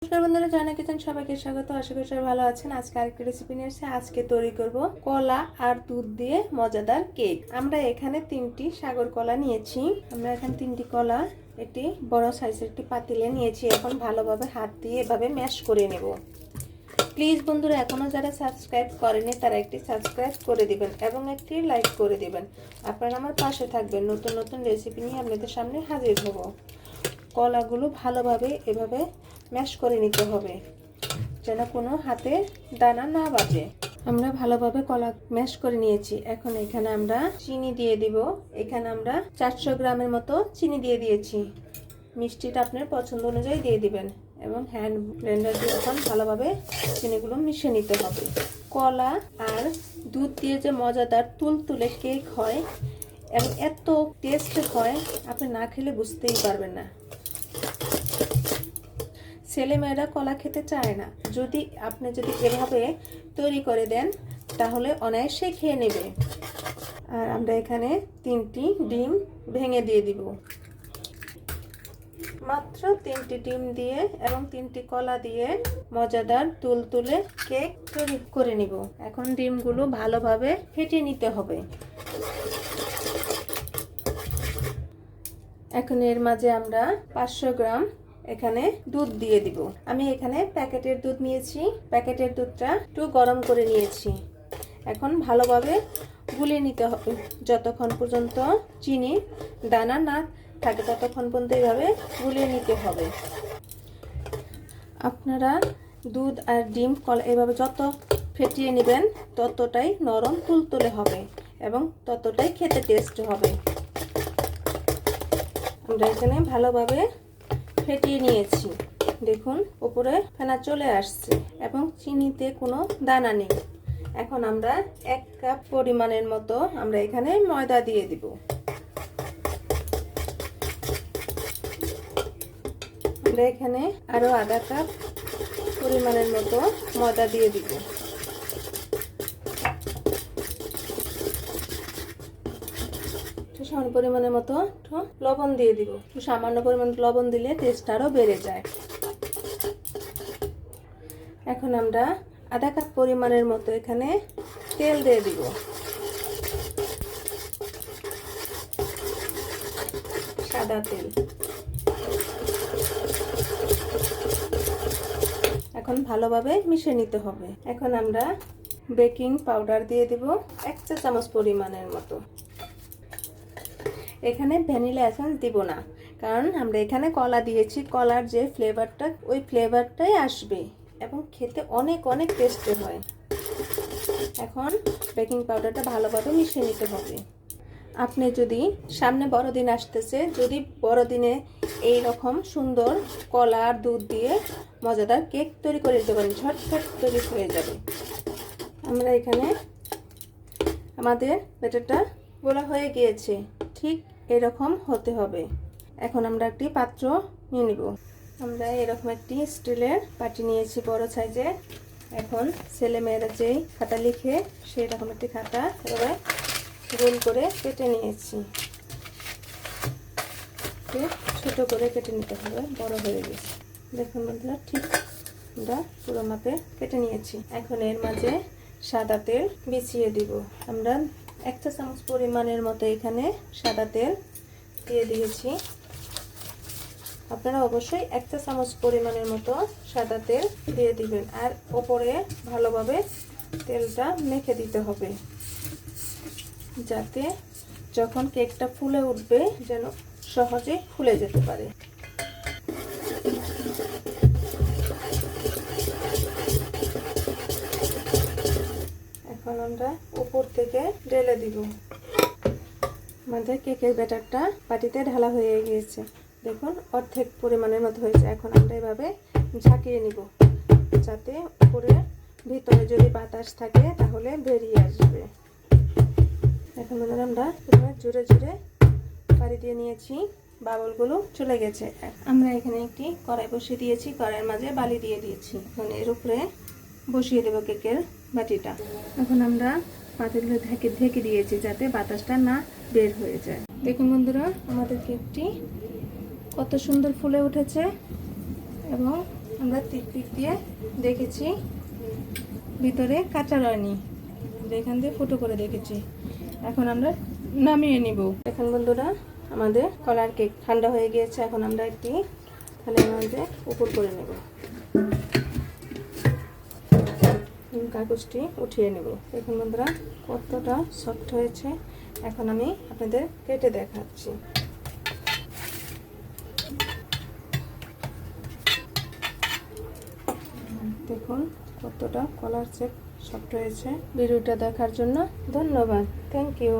নমস্কার বন্ধুরা, জানা কিচেন সবাইকে স্বাগত। আশা করি সবাই ভালো আছেন। আজকে আরেকটা রেসিপি নিয়ে এসেছি। আজকে তৈরি করব কলা আর দুধ দিয়ে মজাদার কেক। আমরা এখানে 3টি সাগর কলা নিয়েছি। আমরা এখানে 3টি কলা একটি বড় সাইজের একটি পাতিলে নিয়েছি। এখন ভালোভাবে হাত দিয়ে এভাবে ম্যাশ করে নেব। প্লিজ বন্ধুরা, এখনো যারা সাবস্ক্রাইব করেনি তারা একটি সাবস্ক্রাইব করে দিবেন এবং একটি লাইক করে দিবেন। আপনারা আমার পাশে থাকবেন। নতুন নতুন রেসিপি নিয়ে আপনাদের সামনে হাজির হব। কলাগুলো ভালোভাবে এভাবে ম্যাশ করে নিতে হবে যেন কোনো হাতে দানা না বাজে। আমরা ভালোভাবে কলা ম্যাশ করে নিয়েছি। এখন এখানে আমরা চিনি দিয়ে দিব। এখানে আমরা 400 গ্রামের মতো চিনি দিয়ে দিয়েছি। মিষ্টিটা আপনার পছন্দ অনুযায়ী দিয়ে দিবেন এবং হ্যান্ড ব্লেন্ডার দিয়ে এখন ভালোভাবে চিনিগুলো মিশিয়ে নিতে হবে। কলা আর দুধ দিয়ে যে মজাদার তুলতুলে কেক হয় এবং এত টেস্ট হয়, আপনি না খেলে বুঝতেই পারবেন না। ছেলেমেয়েরা কলা খেতে চায় না। আপনি যদি এভাবে তৈরি করে দেন তাহলে অনায়াসে খেয়ে নেবে। আর আমরা এখানে 3টি ডিম ভেঙে দিয়ে দিব। মাত্র 3টি ডিম দিয়ে এবং 3টি কলা দিয়ে মজাদার তুলতুলে কেক তৈরি করে নিব। এখন ডিমগুলো ভালোভাবে ফেটিয়ে নিতে হবে। এখন এর মাঝে আমরা 500 গ্রাম এখানে দুধ দিয়ে দিব। আমি এখানে প্যাকেটের দুধ নিয়েছি। প্যাকেটের দুধটা একটু গরম করে নিয়েছি। এখন ভালোভাবে গুলিয়ে নিতে হবে যতক্ষণ পর্যন্ত চিনি দানা না থাকে, ততক্ষণ পর্যন্ত এইভাবে গুলিয়ে নিতে হবে। আপনারা দুধ আর ডিম কলা এভাবে যত ফেটিয়ে নেবেন ততটাই নরম তুলতুলে হবে এবং ততটাই খেতে টেস্ট হবে। আমরা এখানে ভালোভাবে ফেটিয়ে নিয়েছি। দেখুন উপরে ফেনা চলে আসছে এবং চিনিতে কোনো দানা নেই। এখন আমরা 1 কাপ পরিমাণের মতো আমরা এখানে ময়দা দিয়ে দিব। আমরা এখানে আরো আধা কাপ পরিমাণের মতো ময়দা দিয়ে দিব। সামান্য পরিমাণের মতো লবণ দিয়ে দিব। সামান্য পরিমাণ লবণ দিলে টেস্ট আরও বেড়ে যায়। এখন আমরা আধা কাপ পরিমাণের মতো এখানে তেল দিয়ে দিব। সাদা তেল। এখন ভালোভাবে মিশিয়ে নিতে হবে। এখন আমরা বেকিং পাউডার দিয়ে দিব 1 চা চামচ পরিমাণের মতো। এখানে ভ্যানিলা এসেন্স দিব না, কারণ আমরা এখানে কলা দিয়েছি। কলার যে ফ্লেভারটা ওই ফ্লেভারটাই আসবে এবং খেতে অনেক অনেক টেস্টি হয়। এখন বেকিং পাউডারটা ভালোভাবে মিশিয়ে নিতে হবে। আপনি যদি সামনে বড়দিন আসতেছে, যদি বড়দিনে এই রকম সুন্দর কলা আর দুধ দিয়ে মজাদার কেক তৈরি করে দিতে পারেন, ঝটফট তৈরি হয়ে যাবে। আমরা এখানে আমাদের ব্যাটারটা গোলা হয়ে গিয়েছে, ঠিক এরকম হতে হবে। এখন আমরা একটি পাত্র নিয়ে নিব। আমরা এরকম একটি স্টিলের বাটি নিয়েছি বড় সাইজের। এখন ছেলেমেয়েরা যেই খাতা লিখে সেই রকম একটি খাতা এভাবে গোল করে কেটে নিয়েছি। ছোট করে কেটে নিতে হবে, বড় হয়ে গেছে। দেখুন বন্ধুরা, ঠিক আমরা পুরো মাপে কেটে নিয়েছি। এখন এর মাঝে সাদা তেল বিছিয়ে দিব। আমরা 1 চা চামচ পরিমাণের মতো এখানে সাদা তেল দিয়ে দিয়েছি। আপনারা অবশ্যই 1 চা চামচ পরিমাণের মতো সাদা তেল দিয়ে দিবেন। আর ওপরে ভালোভাবে তেলটা মেখে দিতে হবে যাতে যখন কেকটা ফুলে উঠবে যেন সহজে ফুলে যেতে পারে। এখন আমরা উপর থেকে ঢেলে দিব। আমাদের কেকের ব্যাটারটা বাটিতে ঢালা হয়ে গিয়েছে। দেখুন অর্ধেক পরিমাণের মতো হয়েছে। এখন আমরা এভাবে ঝাঁকিয়ে নিব যাতে উপরে ভিতরে যদি বাতাস থাকে তাহলে বেরিয়ে আসবে। এখন আমরা জোরে জোরে বাড়ি দিয়ে নিয়েছি, বাবলগুলো চলে গেছে। আমরা এখানে একটি কড়াই বসিয়ে দিয়েছি, কড়াইয়ের মাঝে বালি দিয়ে দিয়েছি। এখন এর উপরে বসিয়ে দেব কেকের বাটিটা। এখন আমরা পাতিলে ঢেকে দিয়েছি যাতে বাতাসটা না বের হয়ে যায়। দেখুন বন্ধুরা, আমাদের কেকটি কত সুন্দর ফুলে উঠেছে এবং আমরা টিকটিক দিয়ে দেখেছি ভিতরে কাঁচা রয়নি, এখান দিয়ে ফুটো করে দেখেছি। এখন আমরা নামিয়ে নিব। এখন বন্ধুরা আমাদের কলার কেক ঠান্ডা হয়ে গিয়েছে। এখন আমরা একটি থালের মধ্যে উপর করে নেব, কাগজটি উঠিয়ে নেব। দেখুন বন্ধুরা কতটা সফট হয়েছে। এখন আমি আপনাদের কেটে দেখাচ্ছি। দেখুন কতটা কলার শেপ সফট হয়েছে। ভিডিওটা দেখার জন্য ধন্যবাদ। Thank you.